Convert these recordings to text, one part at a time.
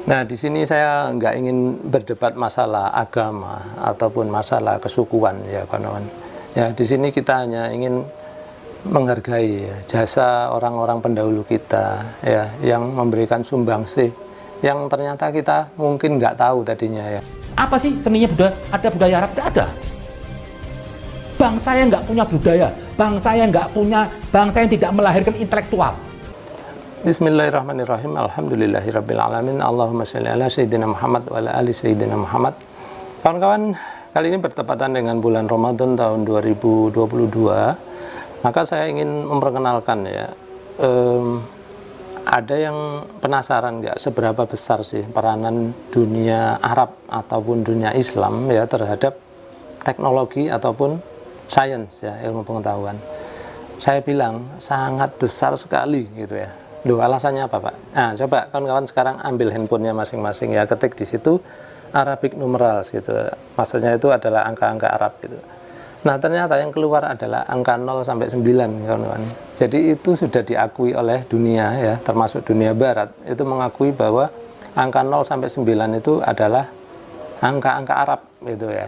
Nah, di sini saya nggak ingin berdebat masalah agama ataupun masalah kesukuan, ya kawan-kawan. Ya, di sini kita hanya ingin menghargai ya, jasa orang-orang pendahulu kita, ya, yang memberikan sumbangsih, yang ternyata kita mungkin nggak tahu tadinya, ya. Apa sih seninya budaya? Ada budaya Arab? Tidak ada. Bangsa yang nggak punya budaya, bangsa yang tidak melahirkan intelektual. Bismillahirrahmanirrahim. Alhamdulillahirabbil alamin. Allahumma shalli ala sayyidina Muhammad wa ala ali sayyidina Muhammad. Kawan-kawan, kali ini bertepatan dengan bulan Ramadan tahun 2022. Maka saya ingin memperkenalkan ya. Ada yang penasaran nggak seberapa besar sih peranan dunia Arab ataupun dunia Islam ya terhadap teknologi ataupun sains ya, ilmu pengetahuan. Saya bilang sangat besar sekali gitu ya. Loh, alasannya apa, Pak? Nah, coba kawan-kawan sekarang ambil handphonenya masing-masing ya, ketik di situ Arabic numerals gitu. Maksudnya itu adalah angka-angka Arab gitu. Nah, ternyata yang keluar adalah angka 0 sampai 9, kawan-kawan. Jadi itu sudah diakui oleh dunia ya, termasuk dunia barat, itu mengakui bahwa angka 0 sampai 9 itu adalah angka-angka Arab gitu ya.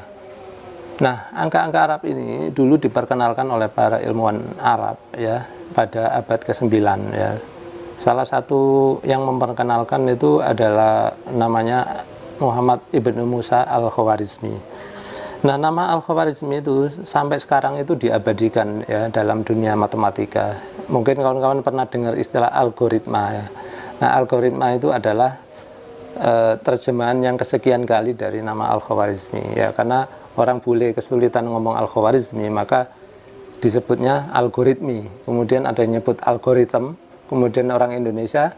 Nah, angka-angka Arab ini dulu diperkenalkan oleh para ilmuwan Arab ya pada abad ke-9 ya. Salah satu yang memperkenalkan itu adalah namanya Muhammad ibnu Musa al-Khwarizmi. Nah, nama al-Khwarizmi itu sampai sekarang itu diabadikan ya dalam dunia matematika. Mungkin kawan-kawan pernah dengar istilah algoritma ya. Nah, algoritma itu adalah terjemahan yang kesekian kali dari nama al-Khwarizmi ya, karena orang bule kesulitan ngomong al-Khwarizmi maka disebutnya algoritmi. Kemudian ada yang nyebut algoritm. Kemudian orang Indonesia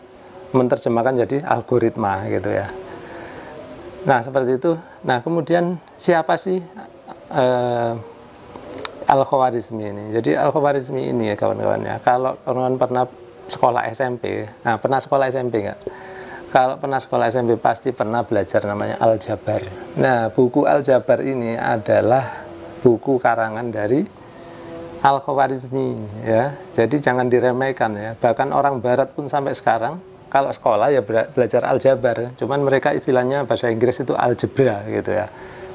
menerjemahkan jadi algoritma gitu ya. Nah, seperti itu. Nah, kemudian siapa sih al-Khwarizmi ini? Jadi al-Khwarizmi ini ya kawan-kawan ya, kalau kawan-kawan pernah sekolah SMP, nah pernah sekolah SMP nggak? Kalau pernah sekolah SMP pasti pernah belajar namanya Aljabar. Nah, buku Aljabar ini adalah buku karangan dari Al-Khwarizmi ya, jadi jangan diremehkan ya. Bahkan orang barat pun sampai sekarang kalau sekolah ya belajar aljabar, cuman mereka istilahnya bahasa Inggris itu algebra gitu ya.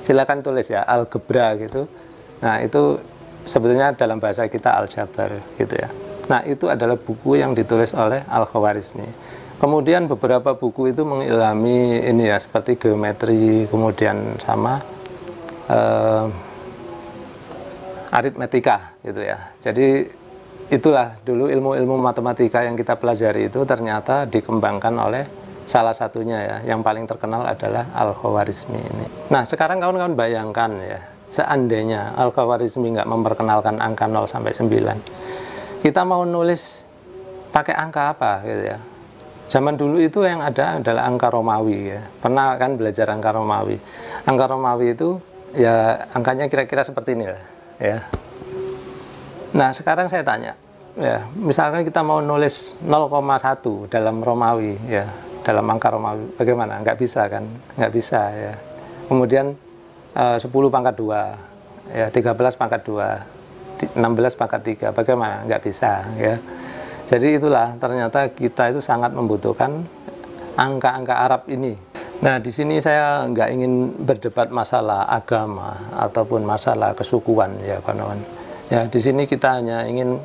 Silakan tulis ya algebra gitu. Nah, itu sebetulnya dalam bahasa kita aljabar gitu ya. Nah, itu adalah buku yang ditulis oleh Al-Khwarizmi. Kemudian beberapa buku itu mengilhami ini ya, seperti geometri, kemudian sama aritmetika gitu ya. Jadi itulah dulu ilmu-ilmu matematika yang kita pelajari itu ternyata dikembangkan oleh salah satunya ya, yang paling terkenal adalah Al-Khwarizmi ini. Nah, sekarang kawan-kawan bayangkan ya, seandainya Al-Khwarizmi nggak memperkenalkan angka 0 sampai 9, kita mau nulis pakai angka apa gitu ya. Zaman dulu itu yang ada adalah angka Romawi ya. Pernah kan belajar angka Romawi? Angka Romawi itu ya angkanya kira-kira seperti ini lah ya. Nah, sekarang saya tanya ya, misalkan kita mau nulis 0,1 dalam Romawi ya, dalam angka Romawi, bagaimana? Nggak bisa kan? Nggak bisa ya. Kemudian 10 pangkat 2 ya, 13 pangkat 2, 16 pangkat 3, bagaimana? Nggak bisa ya. Jadi itulah, ternyata kita itu sangat membutuhkan angka-angka Arab ini. Nah, di sini saya nggak ingin berdebat masalah agama ataupun masalah kesukuan ya kawan-kawan. Ya, di sini kita hanya ingin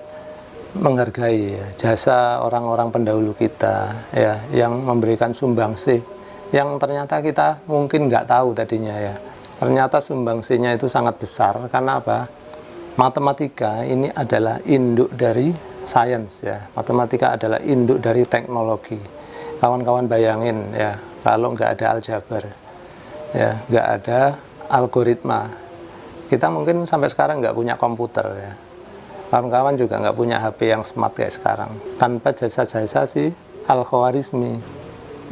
menghargai ya, jasa orang-orang pendahulu kita ya, yang memberikan sumbangsih, yang ternyata kita mungkin nggak tahu tadinya ya. Ternyata sumbangsihnya itu sangat besar. Karena apa? Matematika ini adalah induk dari sains ya. Matematika adalah induk dari teknologi. Kawan-kawan bayangin ya, kalau nggak ada aljabar ya, nggak ada algoritma, kita mungkin sampai sekarang nggak punya komputer ya. Kawan-kawan juga nggak punya HP yang smart kayak sekarang tanpa jasa-jasa si Al-Khwarizmi.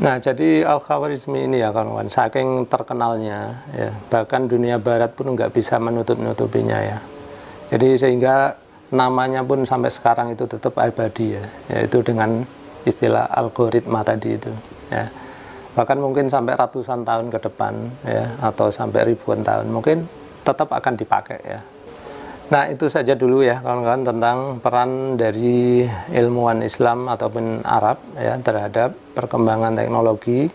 Nah, jadi Al-Khwarizmi ini ya kawan-kawan, saking terkenalnya ya, bahkan dunia barat pun nggak bisa menutup-nutupinya ya. Jadi sehingga namanya pun sampai sekarang itu tetap abadi ya, yaitu dengan istilah algoritma tadi itu ya. Bahkan mungkin sampai ratusan tahun ke depan ya, atau sampai ribuan tahun mungkin tetap akan dipakai ya. Nah, itu saja dulu ya kawan-kawan tentang peran dari ilmuwan Islam ataupun Arab ya terhadap perkembangan teknologi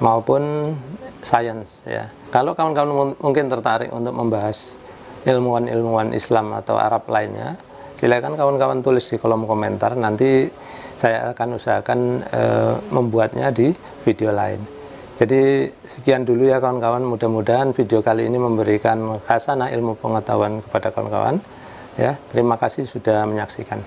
maupun sains ya. Kalau kawan-kawan mungkin tertarik untuk membahas ilmuwan-ilmuwan Islam atau Arab lainnya, silakan kawan-kawan tulis di kolom komentar, nanti saya akan usahakan membuatnya di video lain. Jadi sekian dulu ya kawan-kawan, mudah-mudahan video kali ini memberikan khasanah ilmu pengetahuan kepada kawan-kawan ya. Terima kasih sudah menyaksikan.